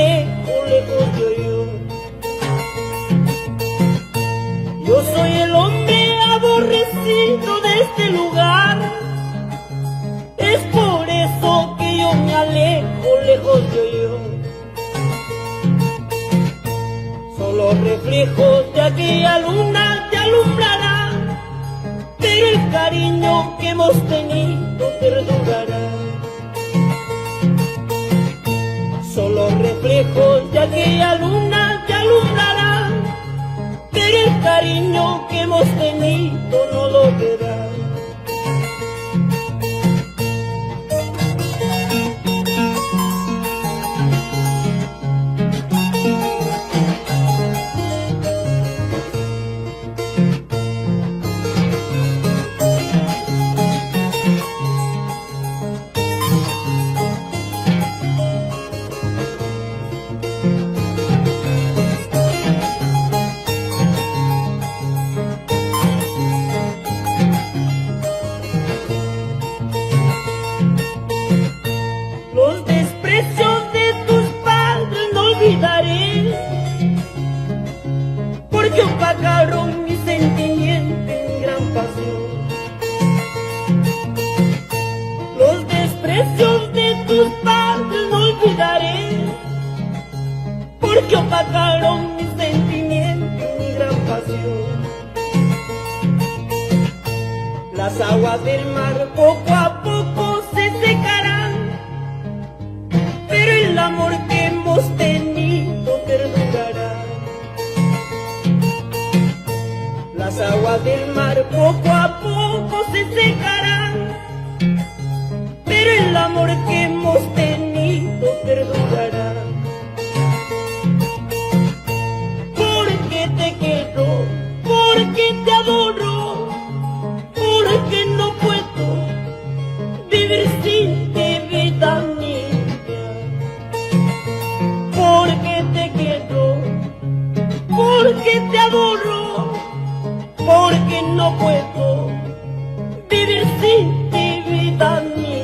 alejo, lejos yo. Yo soy el hombre aborrecido de este lugar. Es por eso que yo me alejo, lejos yo. Solo reflejos de aquella luna te alumbrarán, pero el cariño que hemos tenido perdurará. Solo reflejos de aquella luna te alumbrarán, pero el cariño que hemos tenido no lo verás. Los desprecios de tus padres no olvidaré, porque opacaron mi sentimiento y mi gran pasión. Los desprecios de tus padres no olvidaré, porque opacaron mi sentimiento y mi gran pasión. Las aguas del mar poco a poco se secarán, pero el amor que hemos tenido perdurará. Las aguas del mar poco a poco se secarán, pero el amor que hemos tenido perdurará. Porque te quiero, porque te adoro, porque no puedo vivir sin ti, vida mía. Porque te quiero, porque te adoro, porque no puedo vivir sin ti, vida mía.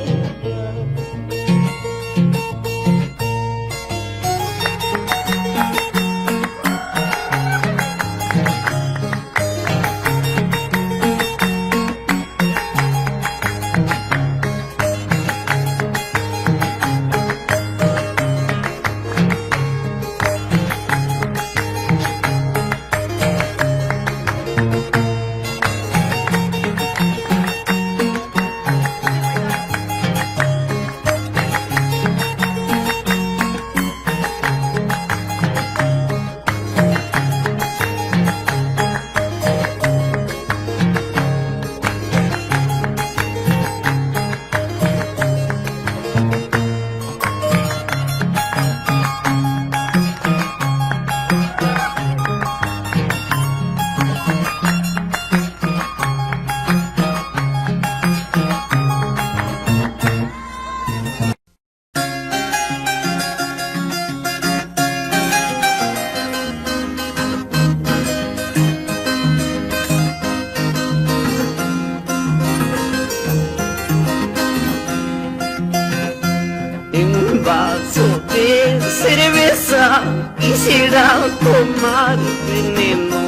Cerveza quisiera tomar veneno.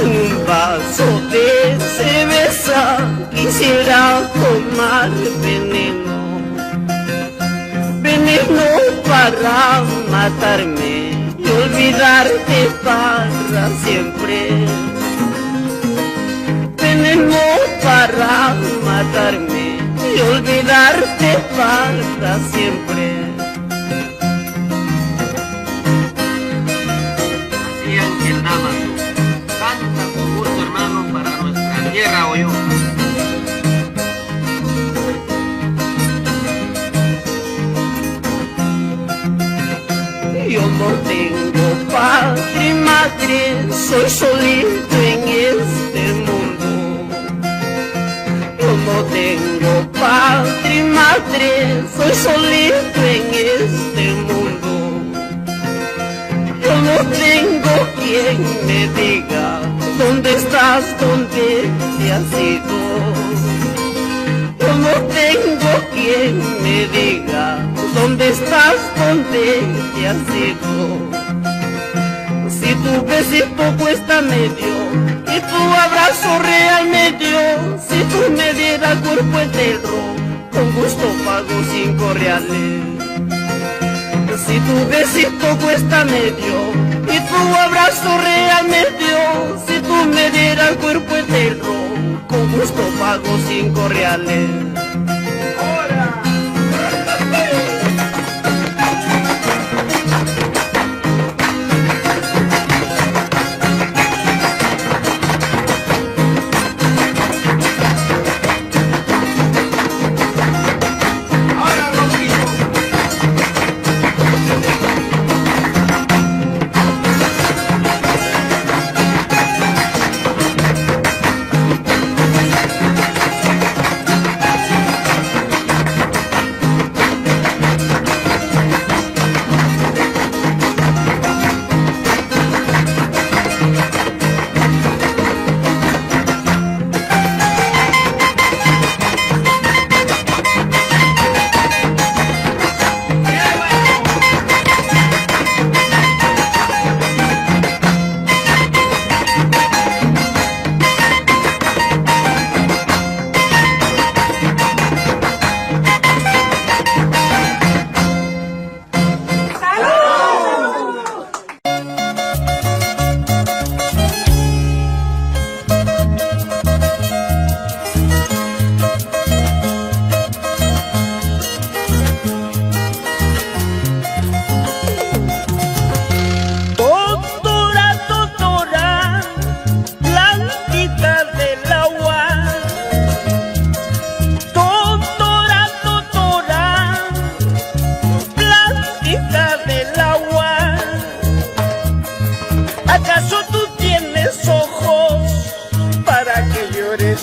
Un vaso de cerveza quisiera tomar veneno. Veneno para matarme y olvidarte para siempre. Veneno para matarme y olvidarte para siempre. Canta con gusto, hermano, para nuestra tierra o yo. Yo no tengo padre y madre, soy solito en este mundo. Yo no tengo padre y madre, soy solito en este mundo. Yo no tengo quien me diga dónde estás, dónde te has ido. Yo no tengo quien me diga dónde estás, dónde grande que has sido. Si tu besito cuesta medio y tu abrazo real medio, si tú me dieras cuerpo entero, con gusto pago 5 reales. Si tu besito cuesta medio y tu abrazo real medio, si tú me dieras cuerpo entero, con gusto pago 5 reales.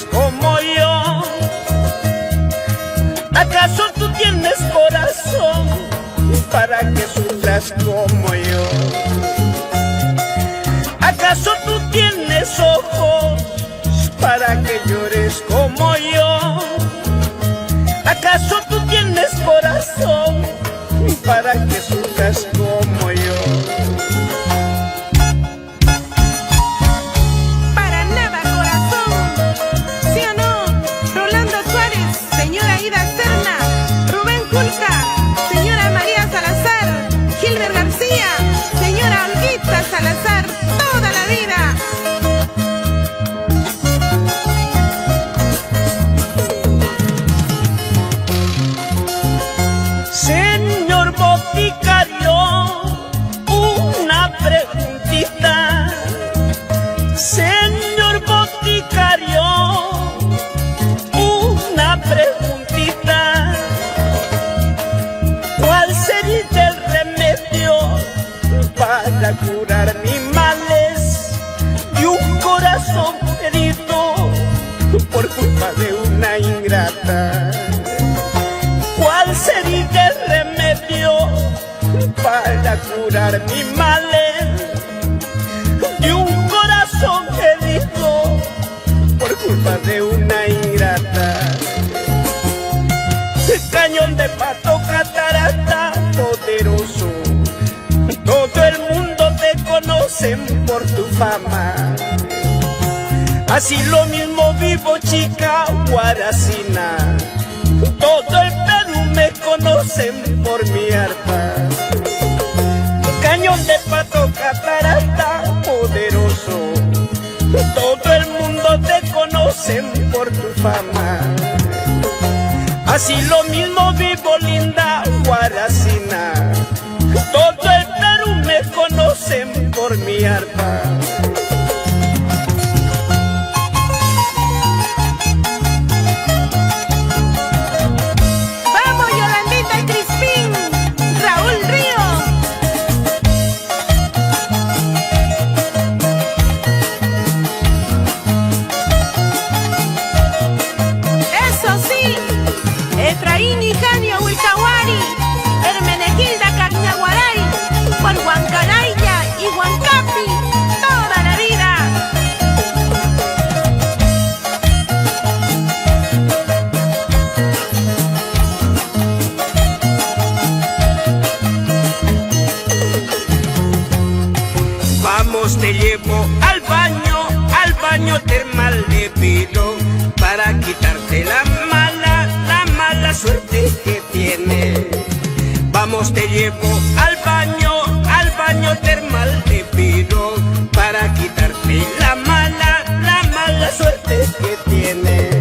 Como yo, ¿acaso tú tienes corazón para que sufras como yo? ¿Acaso tú tienes ojos para que llores como yo? ¿Acaso tú tienes corazón para que sufras como yo? Salazar, toda la vida. Señor boticario, una preguntita. Señor boticario, una preguntita. ¿Cuál sería el remedio para curar mis males y un corazón herido por culpa de una ingrata? ¿Cuál sería el remedio para curar mis males y un corazón herido por culpa de una ingrata? Cañón de Pato, catarata poderoso, todo el mundo te conocen por tu fama. Así lo mismo Vivo, Chica, Guaracina, todo el Perú me conocen por mi arpa. Cañón de Pato, catarata poderoso, todo el mundo te conocen por tu fama. Así lo mismo Vivo, linda Guaracina, todo el Perú me conocen por mi arpa. Vamos, Yolandita y Crispín, Raúl Ríos. Eso sí, Efraín y Janio Wilcawari, Hermenegilda Cañaguaray, por Huancaraya y Huancapi, Vamos, te llevo al baño termal le pido, para quitarte la mala suerte que tienes. Vamos, te llevo al baño termal te pido, para quitarte la mala suerte que tienes.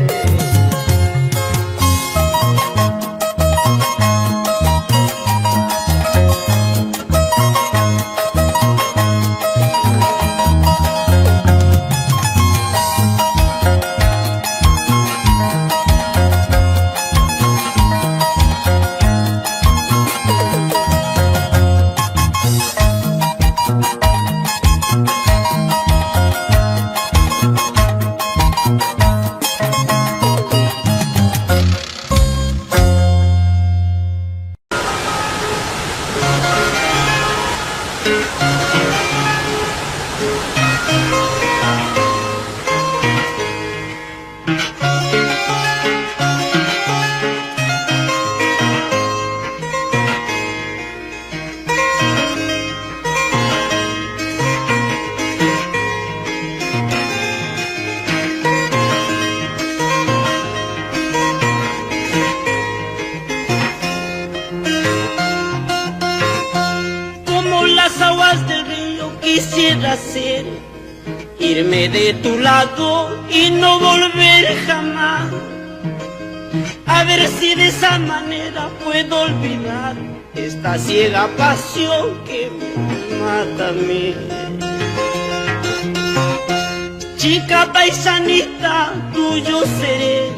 Quisiera ser, irme de tu lado y no volver jamás. A ver si de esa manera puedo olvidar esta ciega pasión que me mata a mí. Chica paisanita, tuyo seré,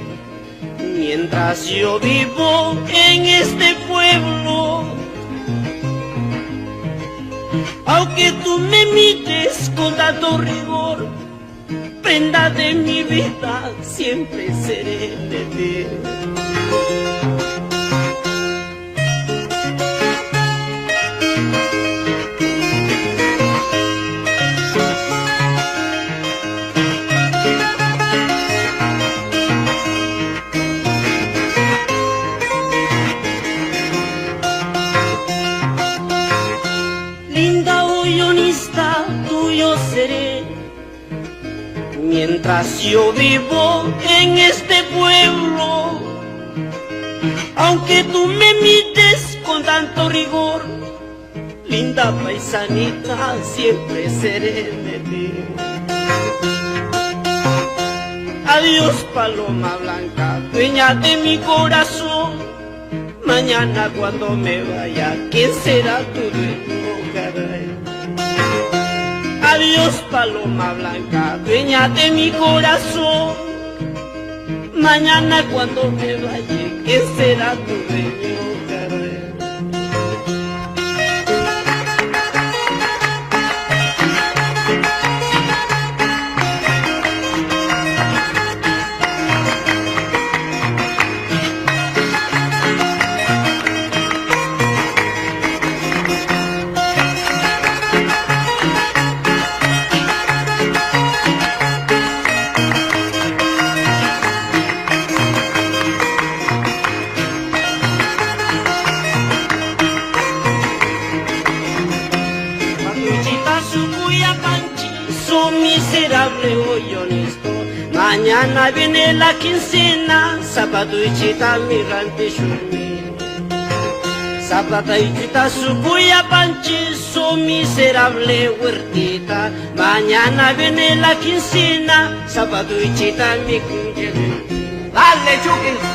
mientras yo vivo en este pueblo. Aunque tú me mites con tanto rigor, prenda de mi vida, siempre seré de ti. Tuyo seré, mientras yo vivo en este pueblo. Aunque tú me mites con tanto rigor, linda paisanita, siempre seré de ti. Adiós, paloma blanca, dueña de mi corazón. Mañana cuando me vaya, ¿quién será tu dueño, caray? Adiós, paloma blanca, dueña de mi corazón. Mañana cuando me vaya, ¿quién será tu dueño, caray? Miserable hoy honesto, mañana viene la quincena, zapato y chita mirante shumi. Zapata y chita sucuya panchizo, miserable huertita, mañana viene la quincena, zapato y chita mi cuye. Dale, Chucky.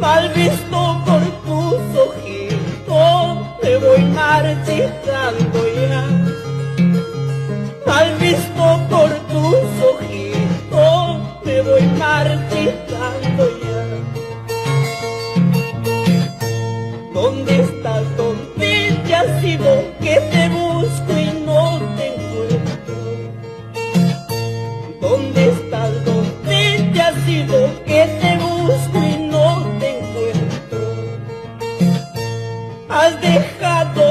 mal visto por tus ojitos, me voy marchitando ya. Mal visto por tus ojitos, me voy marchitando ya. ¿Dónde estás? ¿Dónde te has ido? Que te busco y no te encuentro. ¿Dónde estás? ¿Dónde te has ido? Que te busco y no te encuentro. Has dejado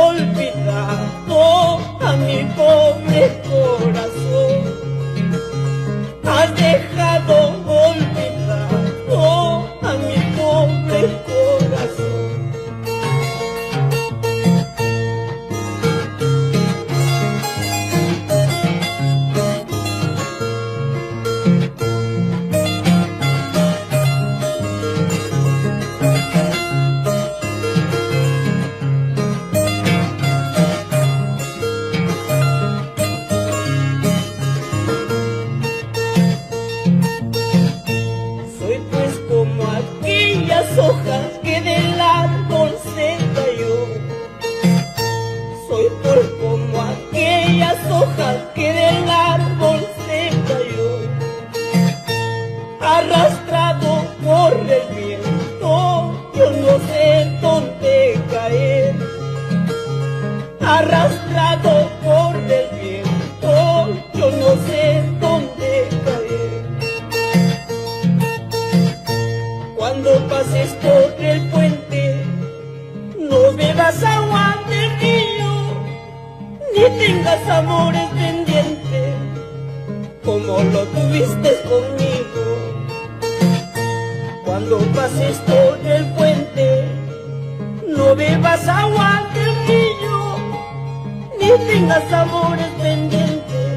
olvidado a mi pobre corazón. Has dejado olvidado a mi pobre corazón. Hojas que del árbol se cayó. Soy pues como aquellas hojas que del árbol se cayó, arrastrado por el viento, yo no sé dónde caer. Arrastrado por el viento, yo no sé dónde caer. Cuando pases por el puente, no bebas agua del río, ni tengas amores pendientes, como lo tuviste conmigo. Cuando pases por el puente, no bebas agua del río, ni tengas amores pendientes,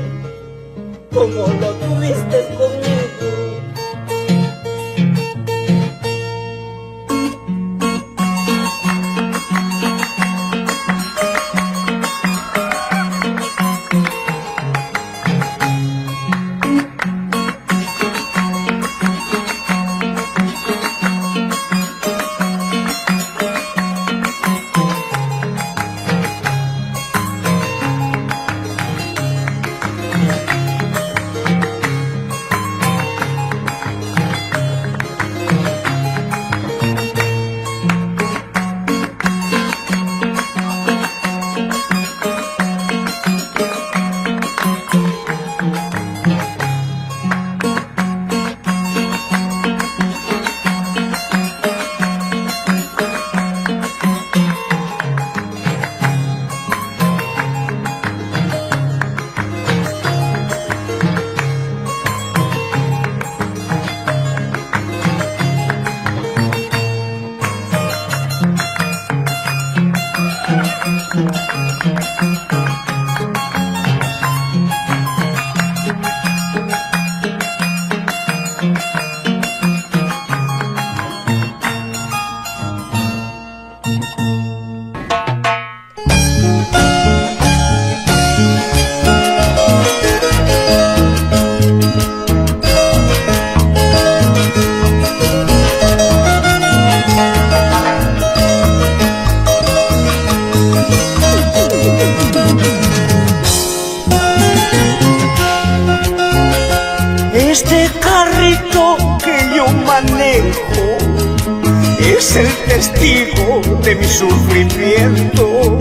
como lo tuviste conmigo. Este carrito que yo manejo es el testigo de mi sufrimiento.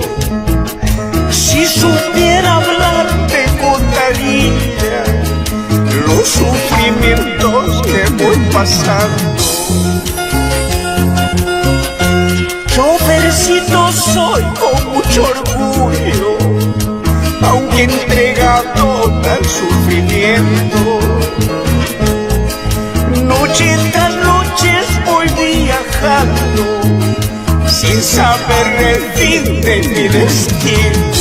Si supiera hablarte con cariño los sufrimientos que voy pasando. Chofercito soy con mucho orgullo, aunque entregado al sufrimiento. Noche tras noche voy viajando, sin saber el fin de mi destino.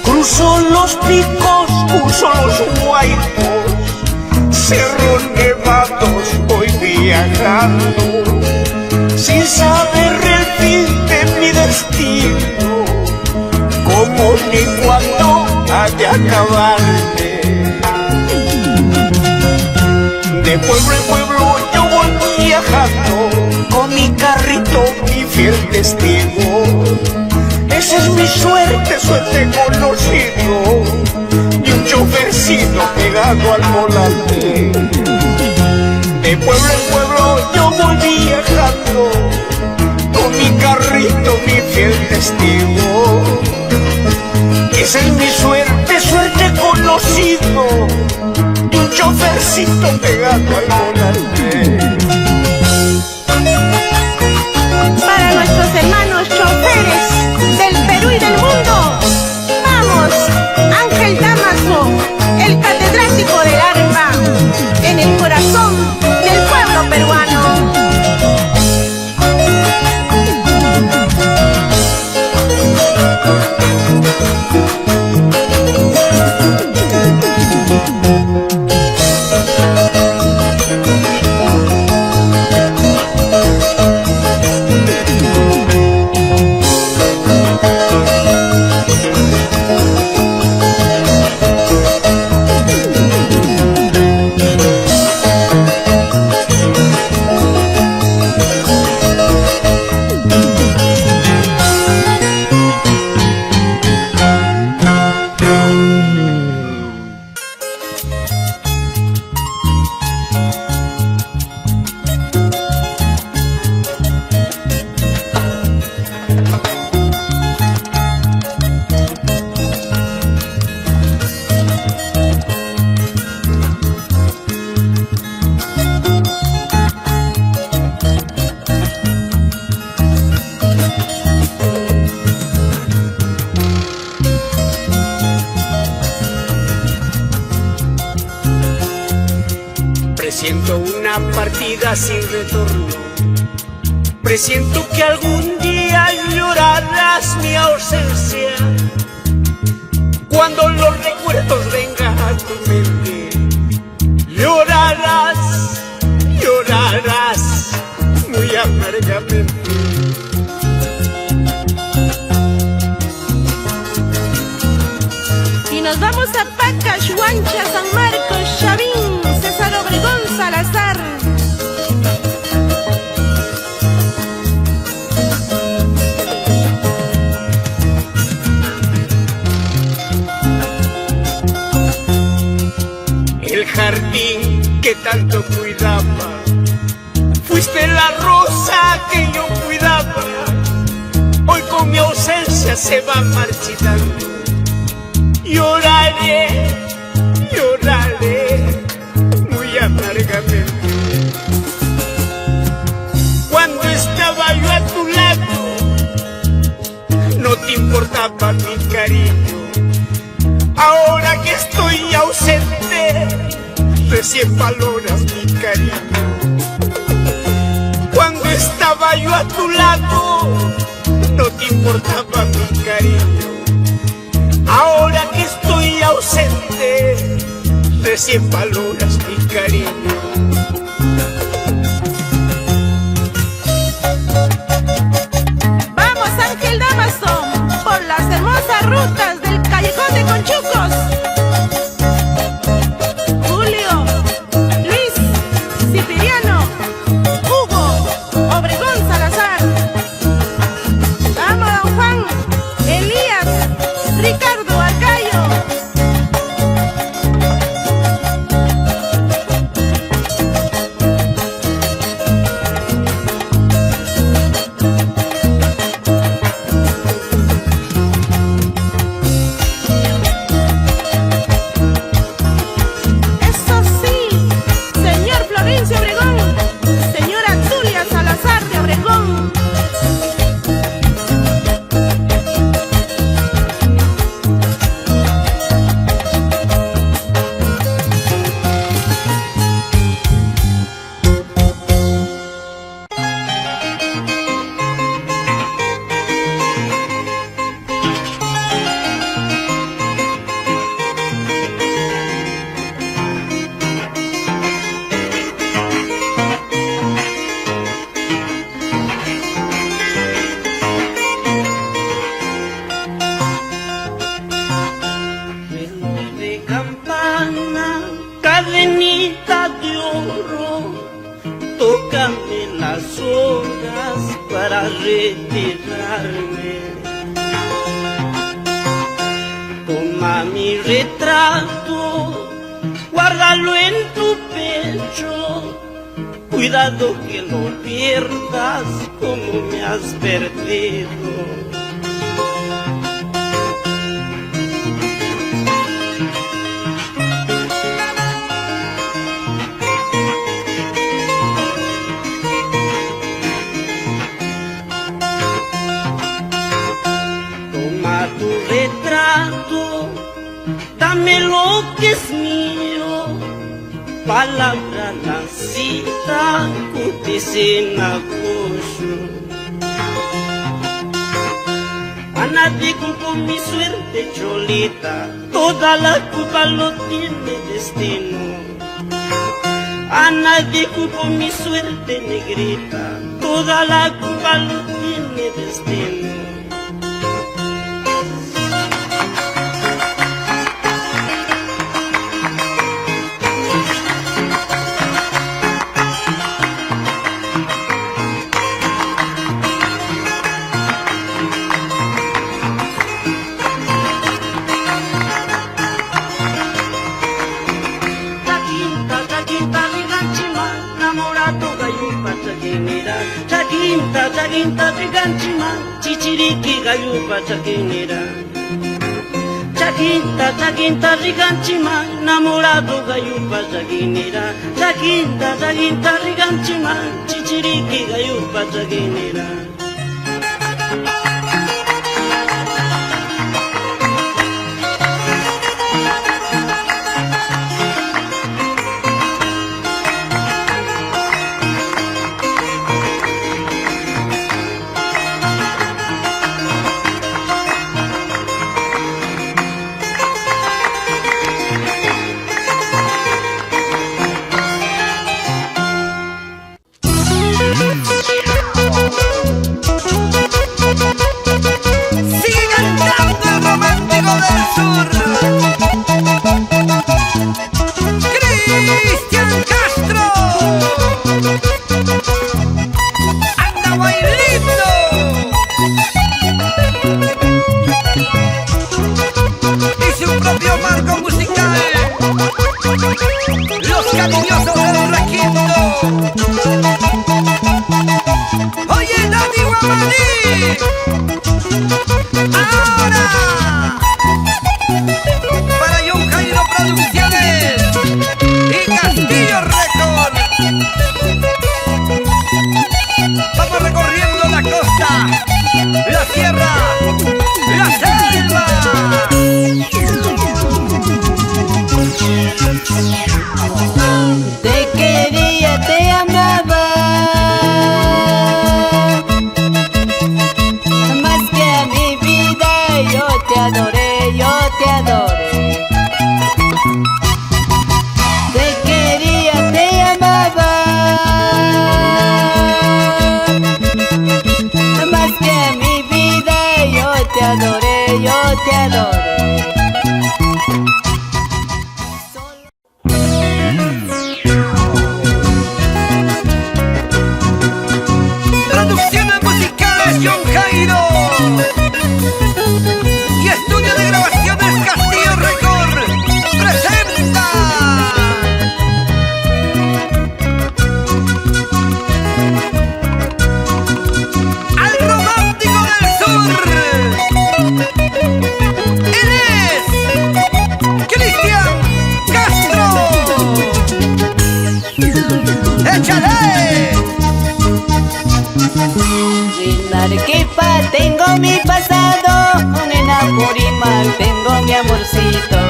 Cruzo los picos, cruzo los huaicos, sé pueblos nevados voy viajando, sin saber el fin de mi destino, cómo ni cuándo ha de acabarme. De pueblo en pueblo yo voy viajando, con mi carrito, mi fiel testigo. Esa es mi suerte, suerte conocido, y un chofercito pegado al volante. De pueblo en pueblo yo voy viajando, con mi carrito, mi fiel testigo. Esa es mi suerte, suerte conocido, y un chofercito pegado al volante. Para nuestros hermanos choferes del Perú y del mundo, vamos, Ángel Dámaso, el catedrático del arpa, en el corazón del pueblo peruano. Presiento una partida sin retorno, presiento que algún día llorarás mi ausencia, cuando los recuerdos vengan a tu mente. Llorarás, llorarás muy amargamente. Y nos vamos a Pacas, Huancha, San Marcos, Chavín, César Obregón, Salazar. El jardín que tanto cuidaba, fuiste la rosa que yo cuidaba, hoy con mi ausencia se va marchitando. Lloraré, lloraré muy amargamente. Cuando estaba yo a tu lado, no te importaba mi cariño. Ahora que estoy ausente, recién valoras mi cariño. Cuando estaba yo a tu lado, no te importaba mi cariño. Ahora que estoy ausente, recién valoras mi cariño. Vamos, Ángel Dámaso, por las hermosas rutas del Callejón de Conchucos. Julio, Luis, Cipriano, Hugo, Obregón, Salazar. Vamos, don Juan, Elías, Ricardo, Arcayo. cadenita de oro, tócame las horas para retirarme. Toma mi retrato, guárdalo en tu pecho, cuidado que lo pierdas como me has perdido. Tu retrato, dame lo que es mío, palabra nacida, cuticina cocho. A nadie culpo mi suerte, cholita, toda la culpa lo tiene destino. A nadie culpo mi suerte, negrita, toda la culpa lo tiene destino. Chaquinta triganchima, chichiriqui gayupa chaquinera. Chaquinta riganchima, namorado gayupa chaquinera. Chaquinta riganchima, chichiriqui gayupa chaquinera. Cristian Castro, anda bailando y su propio marco musical, los cariñosos del requinto. Oye, Dani Guamaní, ahora para John Jairo Producciones y Castillo Record. Vamos recorriendo la costa, la sierra, la selva. Te quería, te amaba, más que a mi vida. Yo te adoré, yo te adoré. Te quería, te amaba, más que a mi vida. Yo te adoré, yo te adoré. Producciones musicales John Jairo y estudio de grabaciones Castillo Record presenta al romántico del sur. Él es Cristian Castro. ¡Échale! Sin Arequipa tengo mi pasado, en Apurímac tengo mi amorcito.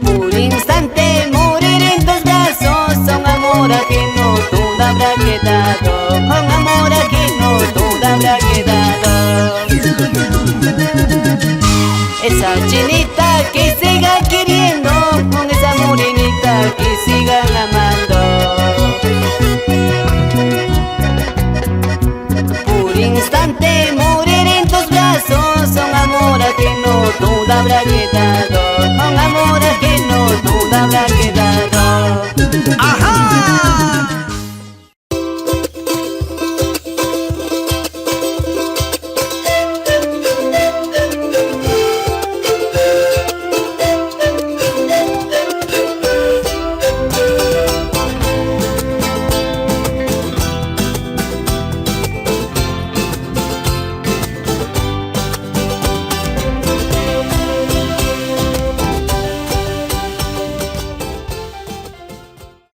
Por instante morir en tus brazos, son amor ajeno, todo habrá quedado. Con amor ajeno, todo habrá quedado. Esa chinita que siga queriendo, con esa morenita que sigan amando. Por instante morir en tus brazos, son amor ajeno, todo todo habrá quedado, con amor ajeno todo habrá quedado.